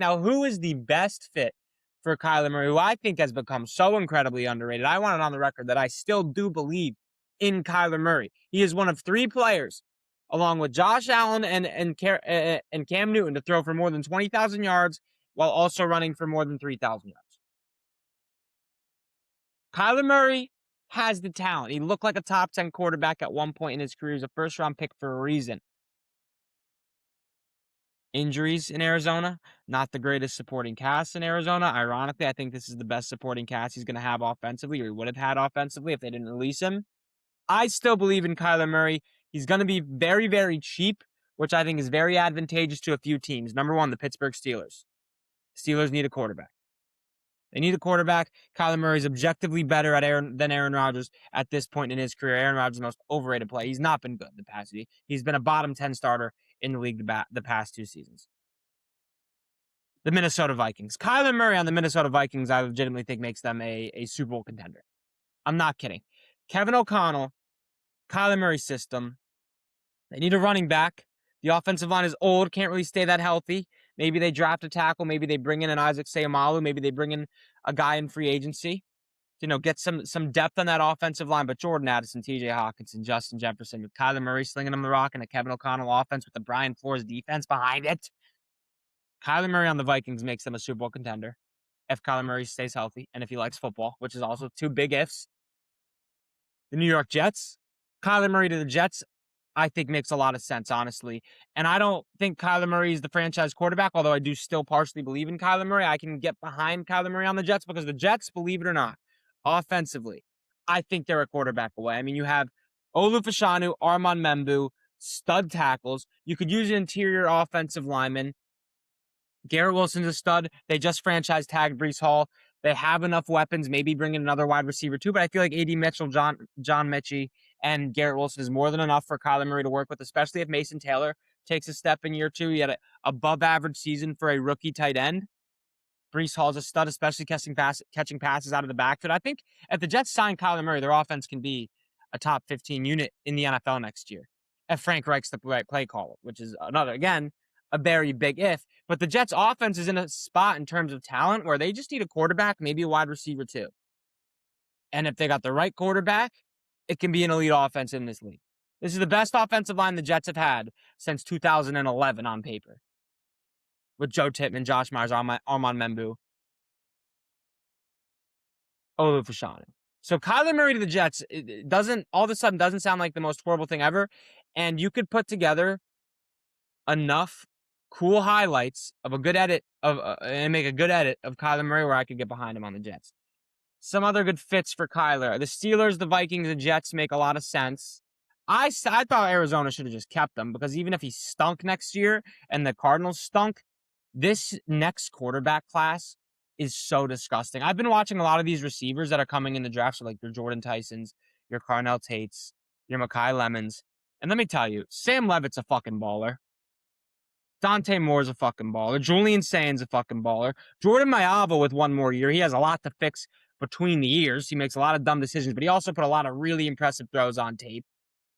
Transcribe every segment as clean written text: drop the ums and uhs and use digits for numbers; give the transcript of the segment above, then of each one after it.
Now, who is the best fit for Kyler Murray, who I think has become so incredibly underrated? I want it on the record that I still do believe in Kyler Murray. He is one of 3 players, along with Josh Allen and Cam Newton, to throw for more than 20,000 yards while also running for more than 3,000 yards. Kyler Murray has the talent. He looked like a top 10 quarterback at one point in his career. He's a first-round pick for a reason. Injuries in Arizona, not the greatest supporting cast in Arizona. Ironically, I think this is the best supporting cast he's going to have offensively, or he would have had offensively if they didn't release him. I still believe in Kyler Murray. He's going to be very, very cheap, which I think is very advantageous to a few teams. Number one, the Pittsburgh Steelers. Steelers need a quarterback. They need a quarterback. Kyler Murray is objectively better than Aaron Rodgers at this point in his career. Aaron Rodgers is the most overrated player. He's not been good the past year. He's been a bottom 10 starter in the league the past 2 seasons. The Minnesota Vikings. Kyler Murray on the Minnesota Vikings, I legitimately think makes them a Super Bowl contender. I'm not kidding. Kevin O'Connell, Kyler Murray system. They need a running back. The offensive line is old, can't really stay that healthy. Maybe they draft a tackle. Maybe they bring in an Isaac Seumalo. Maybe they bring in a guy in free agency. Get some depth on that offensive line. But Jordan Addison, TJ Hawkinson, Justin Jefferson, with Kyler Murray slinging them the rock, and a Kevin O'Connell offense with the Brian Flores defense behind it. Kyler Murray on the Vikings makes them a Super Bowl contender if Kyler Murray stays healthy and if he likes football, which is also 2 big ifs. The New York Jets. Kyler Murray to the Jets, I think makes a lot of sense, honestly. And I don't think Kyler Murray is the franchise quarterback, although I do still partially believe in Kyler Murray. I can get behind Kyler Murray on the Jets because the Jets, believe it or not, offensively, I think they're a quarterback away. I mean, you have Olu Fashanu, Armand Membu, stud tackles. You could use an interior offensive lineman. Garrett Wilson's a stud. They just franchise tagged Breece Hall. They have enough weapons, maybe bring in another wide receiver too, but I feel like A.D. Mitchell, John Mechie, and Garrett Wilson is more than enough for Kyler Murray to work with, especially if Mason Taylor takes a step in year 2. He had an above-average season for a rookie tight end. Breece Hall's a stud, especially catching passes out of the backfield. I think if the Jets sign Kyler Murray, their offense can be a top 15 unit in the NFL next year. If Frank Reich's the right play caller, which is another, again, a very big if. But the Jets' offense is in a spot in terms of talent where they just need a quarterback, maybe a wide receiver too. And if they got the right quarterback, it can be an elite offense in this league. This is the best offensive line the Jets have had since 2011 on paper. With Joe Tippmann, Josh Myers, Armand Membu, Olu Fashanu. So Kyler Murray to the Jets, it doesn't all of a sudden doesn't sound like the most horrible thing ever. And you could put together enough cool highlights of a good edit and make a good edit of Kyler Murray where I could get behind him on the Jets. Some other good fits for Kyler. The Steelers, the Vikings, the Jets make a lot of sense. I thought Arizona should have just kept him because even if he stunk next year and the Cardinals stunk, this next quarterback class is so disgusting. I've been watching a lot of these receivers that are coming in the draft, so like your Jordan Tysons, your Carnell Tates, your Mekhi Lemons. And let me tell you, Sam Levitt's a fucking baller. Dante Moore's a fucking baller. Julian Sain's a fucking baller. Jordan Mailata with one more year. He has a lot to fix between the years. He makes a lot of dumb decisions, but he also put a lot of really impressive throws on tape.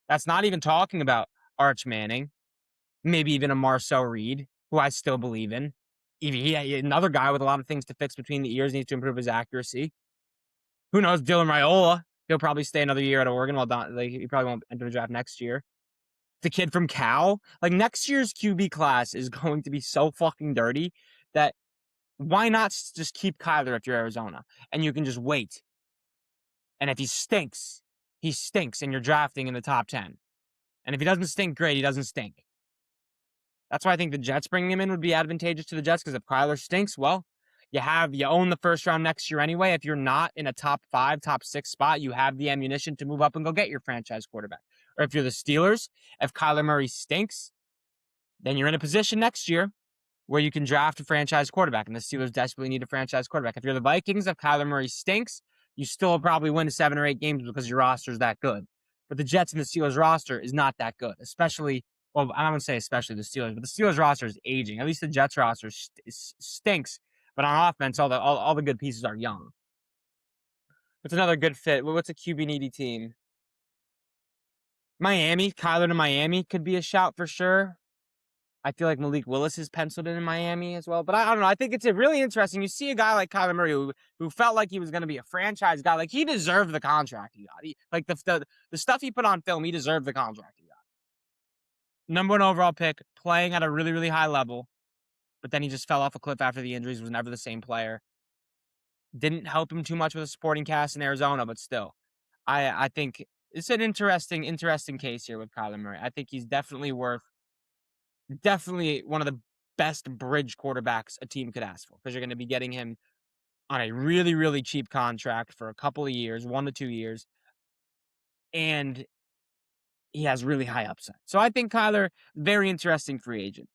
That's not even talking about Arch Manning. Maybe even a Marcel Reed, who I still believe in. Another guy with a lot of things to fix between the ears, needs to improve his accuracy. Who knows? Dylan Raiola. He'll probably stay another year at Oregon. He probably won't enter the draft next year. The kid from Cal. Like, next year's QB class is going to be so fucking dirty that why not just keep Kyler if you're Arizona? And you can just wait. And if he stinks, and you're drafting in the top 10. And if he doesn't stink, great, he doesn't stink. That's why I think the Jets bringing him in would be advantageous to the Jets, because if Kyler stinks, well, you own the first round next year anyway. If you're not in a top 5, top 6 spot, you have the ammunition to move up and go get your franchise quarterback. Or if you're the Steelers, if Kyler Murray stinks, then you're in a position next year where you can draft a franchise quarterback, and the Steelers desperately need a franchise quarterback. If you're the Vikings, if Kyler Murray stinks, you still probably win 7 or 8 games because your roster is that good. But the Jets and the Steelers roster is not that good, especially, well, I don't want to say especially the Steelers, but the Steelers roster is aging. At least the Jets roster stinks, but on offense, all the good pieces are young. What's another good fit? What's a QB needy team? Miami, Kyler to Miami could be a shout for sure. I feel like Malik Willis is penciled in Miami as well, but I don't know. I think it's a really interesting. You see a guy like Kyler Murray who felt like he was going to be a franchise guy. Like he deserved the contract he got. Like the stuff he put on film, he deserved the contract he got. Number 1 overall pick, playing at a really, really high level, but then he just fell off a cliff after the injuries, was never the same player. Didn't help him too much with a supporting cast in Arizona, but still. I think it's an interesting case here with Kyler Murray. I think he's definitely one of the best bridge quarterbacks a team could ask for, because you're going to be getting him on a really, really cheap contract for a couple of years, 1 to 2 years, and he has really high upside. So I think Kyler, very interesting free agent.